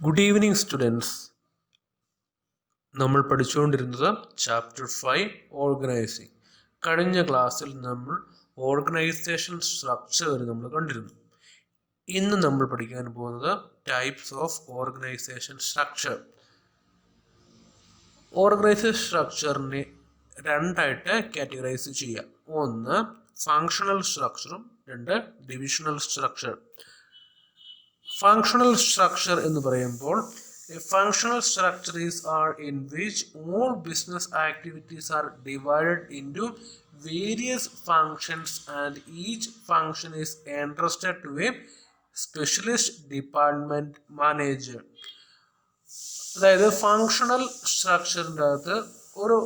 Good evening students. നമ്മൾ പഠിച്ചുകൊണ്ടിരുന്നത് chapter 5 organising. കഴിഞ്ഞ ക്ലാസ്സിൽ നമ്മൾ ഓർഗനൈസേഷൻ സ്ട്രക്ചർ നമ്മൾ കണ്ടിരുന്നു. ഇന്ന് നമ്മൾ പഠിക്കാൻ പോകുന്നത് types of organisation structure. Organisation സ്ട്രക്ചറിനെ രണ്ടായിട്ട് കാറ്റഗറൈസ് ചെയ്യാം. ഒന്ന് ഫങ്ഷണൽ സ്ട്രക്ചറും രണ്ട് ഡിവിഷണൽ സ്ട്രക്ചർ. ഫങ്ഷണൽ സ്ട്രക്ചർ എന്ന് പറയുമ്പോൾ a functional structure is in which all business activities are divided into various functions and each function is entrusted to a specialist department manager. അതായത് functional സ്ട്രക്ചറിൻ്റെ അകത്ത്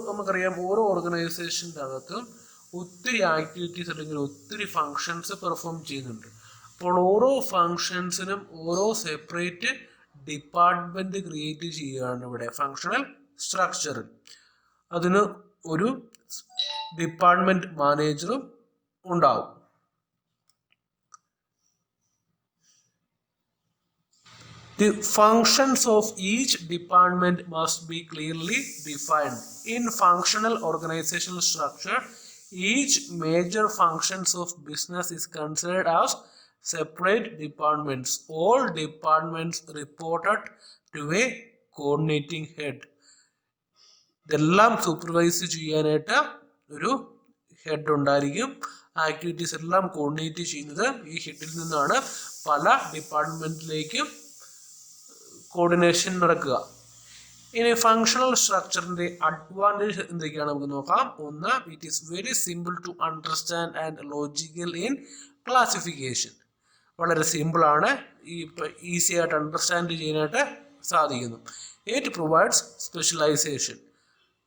നമുക്കറിയാം ഓരോ ഓർഗനൈസേഷൻ്റെ അകത്ത് ഒത്തിരി ആക്ടിവിറ്റീസ് അല്ലെങ്കിൽ ഒത്തിരി ഫങ്ഷൻസ് പെർഫോം ചെയ്യുന്നുണ്ട്. അപ്പോൾ ഓരോ ഫങ്ഷൻസിനും ഓരോ സെപ്പറേറ്റ് ഡിപ്പാർട്ട്മെന്റ് ക്രിയേറ്റ് ചെയ്യുകയാണ് ഇവിടെ ഫങ്ഷണൽ സ്ട്രക്ചറിൽ. അതിന് ഒരു ഡിപ്പാർട്ട്മെന്റ് മാനേജറും ഉണ്ടാവും. The functions of each department must be clearly defined. In functional organizational structure, each major functions of business is considered as separate departments. All departments reported to a coordinating head. ഇതെല്ലാം supervise ചെയ്യാനായിട്ട് ഒരു head ഉണ്ടായിരിക്കും. Activities എല്ലാം coordinate ചെയ്യുന്നത് ഈ ഹെഡിൽ നിന്നാണ്. പല ഡിപ്പാർട്ട്മെന്റിലേക്കും coordination നടക്കുക. ഇനി ഫങ്ഷണൽ സ്ട്രക്ചറിന്റെ അഡ്വാൻറ്റേജ് എന്തൊക്കെയാണ് നമുക്ക് നോക്കാം. ഒന്ന്, it is very simple to understand and logical in classification. വളരെ സിമ്പിളാണ്, ഈസി ആയിട്ട് അണ്ടർസ്റ്റാൻഡ് ചെയ്യാനായിട്ട് സാധിക്കുന്നു. It provides specialisation.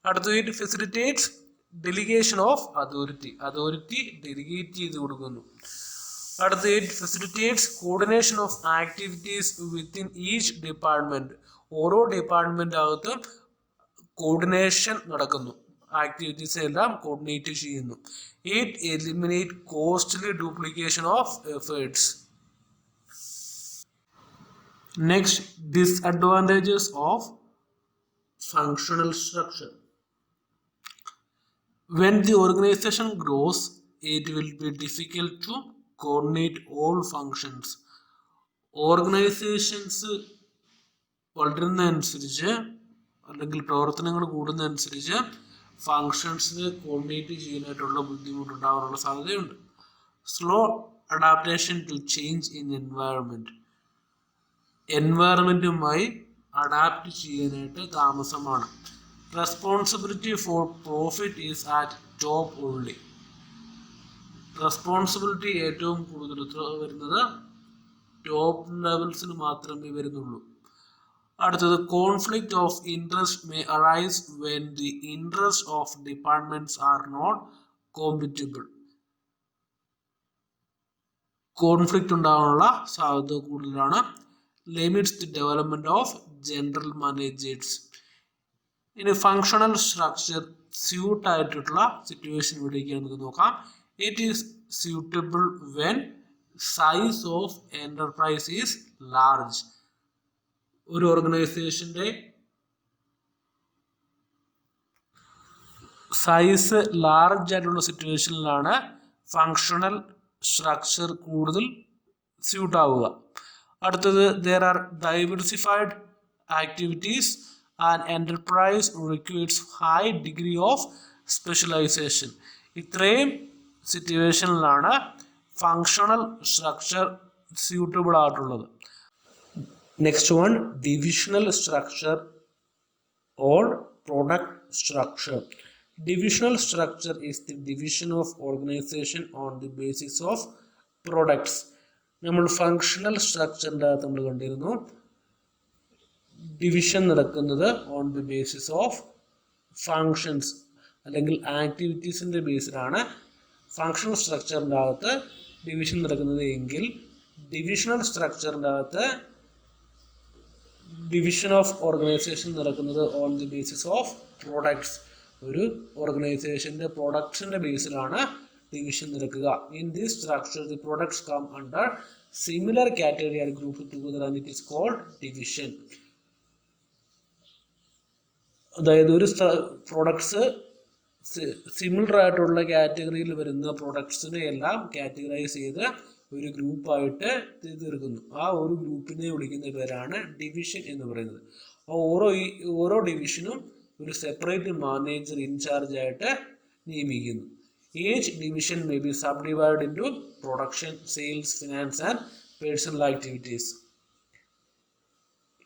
അടുത്തത്, it facilitates delegation of authority delegate ചെയ്ത് കൊടുക്കുന്നു. അടുത്തത്, it facilitates coordination of activities within each department. ഓരോ ഡിപ്പാർട്ട്മെന്റ് അകത്തും കോർഡിനേഷൻ നടക്കുന്നു, ആക്ടിവിറ്റീസ് എല്ലാം കോർഡിനേറ്റ് ചെയ്യുന്നു. It eliminate costly duplication of efforts. Next, disadvantages of functional structure. When the organization grows, it will be difficult to coordinate all functions. Organisations വളരുന്നതനുസരിച്ച് അല്ലെങ്കിൽ പ്രവർത്തനങ്ങൾ കൂടുന്നതനുസരിച്ച് ഫങ്ഷൻസിന് കോർഡിനേറ്റ് ചെയ്യാനായിട്ടുള്ള ബുദ്ധിമുട്ടുണ്ടാകാനുള്ള സാധ്യതയുണ്ട്. Slow adaptation to change in എൻവയറമെന്റുമായി അഡാപ്റ്റ് ചെയ്യാനായിട്ട് താമസമാണ്. Responsibility for profit is at top only. Responsibility ഏറ്റവും കൂടുതൽ വരുന്നത് ടോപ്പ് ലെവൽസിന് മാത്രമേ വരുന്നുള്ളൂ. അടുത്തത്, conflict of interest may arise when the interest of departments are not compatible. Conflict ഉണ്ടാകാനുള്ള സാധ്യത കൂടുതലാണ്. limits the development of general managers. ഇനി ഫങ്ഷണൽ സ്ട്രക്ചർ സ്യൂട്ട് ആയിട്ടുള്ള സിറ്റുവേഷൻ ഇവിടേക്കാണ് നമുക്ക് നോക്കാം. It is suitable when size of enterprise is large. ഒരു ഓർഗനൈസേഷന്റെ size large ആയിട്ടുള്ള സിറ്റുവേഷനിലാണ് ഫങ്ഷണൽ സ്ട്രക്ചർ കൂടുതൽ സ്യൂട്ട് ആവുക. അടുത്തത്, there are diversified activities and enterprise requires high degree of specialization. ഇത്രയും സിറ്റുവേഷനിലാണ് ഫങ്ഷണൽ സ്ട്രക്ചർ സ്യൂട്ടബിൾ ആയിട്ടുള്ളത്. Next one, divisional structure or product structure. Divisional structure is the division of organization on the basis of products. നമ്മൾ functional സ്ട്രക്ചറിൻ്റെ അകത്ത് നമ്മൾ കണ്ടിരുന്നു division നടക്കുന്നത് on the basis of functions അല്ലെങ്കിൽ ആക്ടിവിറ്റീസിൻ്റെ ബേസിലാണ് functional സ്ട്രക്ചറിൻ്റെ അകത്ത് ഡിവിഷൻ നടക്കുന്നത് എങ്കിൽ ഡിവിഷണൽ സ്ട്രക്ചറിൻ്റെ അകത്ത് ഡിവിഷൻ ഓഫ് ഓർഗനൈസേഷൻ നടക്കുന്നത് on the basis of products. ഒരു ഓർഗനൈസേഷൻ്റെ പ്രോഡക്ട്സിൻ്റെ ബേസിലാണ് ഡിവിഷൻ നടക്കുക. In this structure the products come under similar category are group together and it is called division. അതായത് ഒരു പ്രൊഡക്ട്സ് സിമിലർ ആയിട്ടുള്ള കാറ്റഗറിയിൽ വരുന്ന പ്രൊഡക്ട്സിനെ എല്ലാം കാറ്റഗറൈസ് ചെയ്ത് ഒരു ഗ്രൂപ്പായിട്ട് തീർക്കുന്നു. ആ ഒരു ഗ്രൂപ്പിനെ വിളിക്കുന്ന പേരാണ് ഡിവിഷൻ എന്ന് പറയുന്നത്. ഓരോ ഡിവിഷനും ഒരു സെപ്പറേറ്റ് മാനേജർ ഇൻചാർജ് ആയിട്ട് നിയമിക്കുന്നു. Each division may be subdivided into production, sales, finance and personal activities.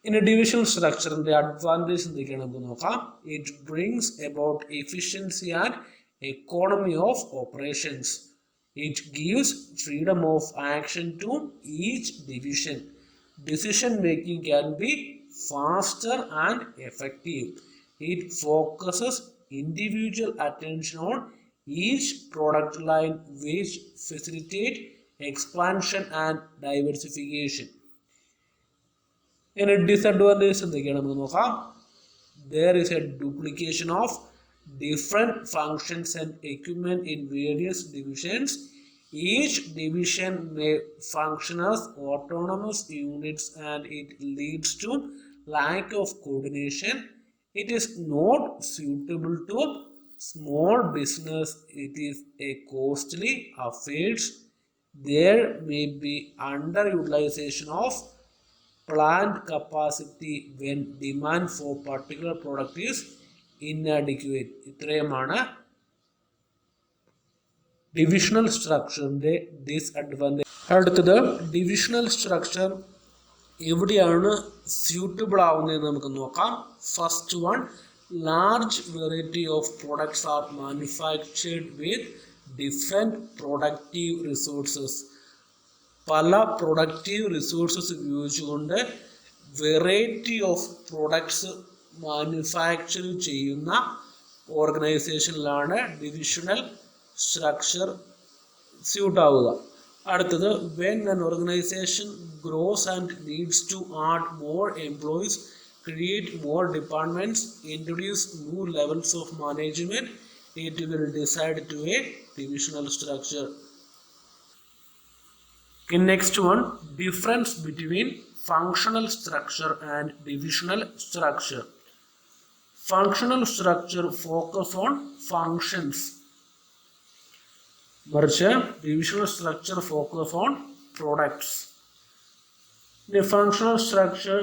In a divisional structure, the advantage എന്തൊക്കെയാണ് നമുക്ക് നോക്കാം. It brings about efficiency and economy of operations. It gives freedom of action to each division. Decision making can be faster and effective. It focuses individual attention on each product line which facilitate expansion and diversification. In a disadvantage എന്തൊക്കെയാണ് നമുക്ക് നോക്കാം. There is a duplication of different functions and equipment in various divisions. Each division may function as autonomous units and it leads to lack of coordination. It is not suitable to small business. It is a costly affair. There may be underutilization of plant capacity when demand for particular product is inadequate. ഇത്രയുമാണ് divisional സ്ട്രക്ചറിന്റെ disadvantage. അടുത്തത് divisional structure എവിടെയാണ് suitable ആവുന്നതെന്ന് നമുക്ക് നോക്കാം. First one, large variety of products are manufactured with different productive resources. പല productive resources ഉപയോഗിച്ചുകൊണ്ട് variety of products manufacture ചെയ്യുന്ന ഓർഗനൈസേഷനിലാണ് divisional structure suit ആവുക. അടുത്തത്, when an organization grows and needs to add more employees, create more departments, introduce new levels of management, it will decide to a divisional structure. In next one, difference between functional structure and divisional structure. Functional structure focus on functions, മറിച്ച് divisional structure focus on products. The functional structure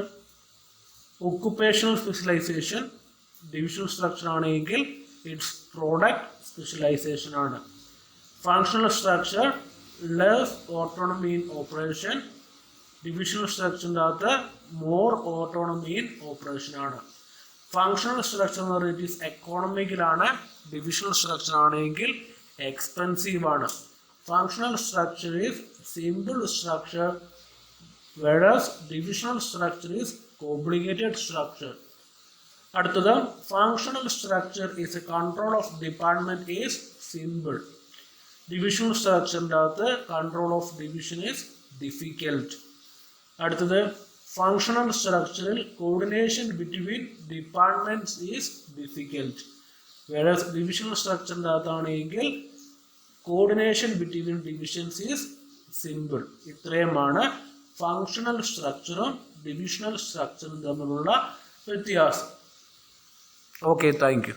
occupational specialization, divisional structure ആണെങ്കിൽ it's product specialisation ആണ്. Functional structure less autonomy in operation, divisional സ്ട്രക്ചറിൻ്റെ അകത്ത് more autonomy in operation ആണ്. Functional structure എന്ന് പറയുന്നത് it is എക്കോണമിക്കലാണ്, divisional structure ആണെങ്കിൽ expensive ആണ്. Functional structure is simple structure whereas divisional structure is complicated structure. അടുത്തത്, functional structure is a control of department is simple. Divisional structure അകത്ത് control of division is difficult. അടുത്തത്, functional structure coordination between departments is difficult, whereas divisional structure അകത്താണെങ്കിൽ coordination between divisions is simple. ഇത്രയുമാണ് functional സ്ട്രക്ചറും divisional സ്ട്രക്ചറും തമ്മിലുള്ള വ്യത്യാസം. Okay, thank you.